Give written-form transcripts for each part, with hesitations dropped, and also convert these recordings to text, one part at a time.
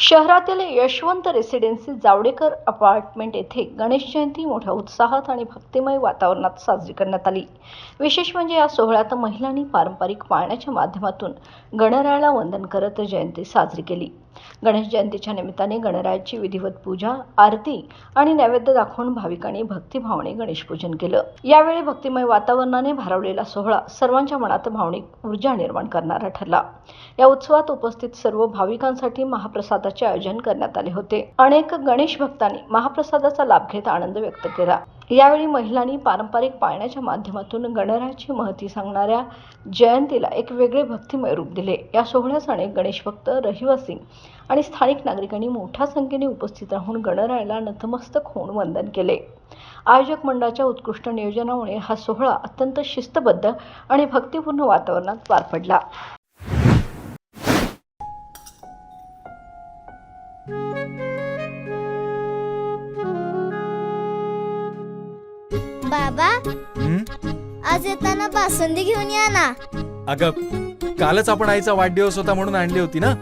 शहरातील Yashwant residency Javadekar apartment येथे गणेश जयंती मोठ्या उत्साहात आणि भक्तिमय वातावरणात साजरी करण्यात आली। विशेष म्हणजे या सोहळ्यात महिलांनी पारंपरिक पाळण्याच्या माध्यमातून गणरायाला वंदन करत जयंती साजरी केली। गणेश जयंतीच्या निमित्ताने गणरायाची विधिवत पूजा, आरती आणि नैवेद्य दाखवून भाविकांनी भक्तिभावाने गणेश पूजन केलं। यावेळी भक्तिमय वातावरणाने भारावलेला सोहळा सर्वांच्या मनात भावनिक ऊर्जा निर्माण करणारा ठरला। या उत्सवात उपस्थित सर्व भाविकांसाठी महाप्रसादाचे आयोजन करण्यात आले होते। अनेक गणेश भक्तांनी महाप्रसादाचा लाभ घेत आनंद व्यक्त केला। यावेळी महिलांनी पारंपरिक पाळण्याच्या माध्यमातून गणरायाची महती सांगणाऱ्या जयंतीला एक वेगळे भक्तिमय रूप दिले। या सोहळ्यास अनेक गणेश भक्त, रहिवासी आणि स्थानिक नागरिकांनी मोठ्या संख्येने उपस्थित राहून गणरायाला नतमस्तक होऊन वंदन केले। आयोजक मंडळाच्या उत्कृष्ट नियोजनामुळे हा सोहळा अत्यंत शिस्तबद्ध आणि भक्तिपूर्ण वातावरणात पार पडला। बाबा, आज येताना बासुंदी घेऊन या ना। अगं, कालच आपण आईचा वाढदिवस होता म्हणून आणली होती ना।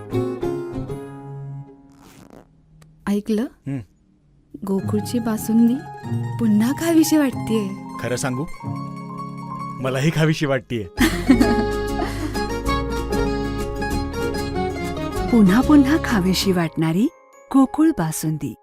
ऐकलं, गोकुळची बासुंदी पुन्हा खावीशी वाटतेय। खरं सांगू, मलाही खावीशी वाटतेय। पुन्हा पुन्हा खावीशी वाटणारी गोकुळ बासुंदी।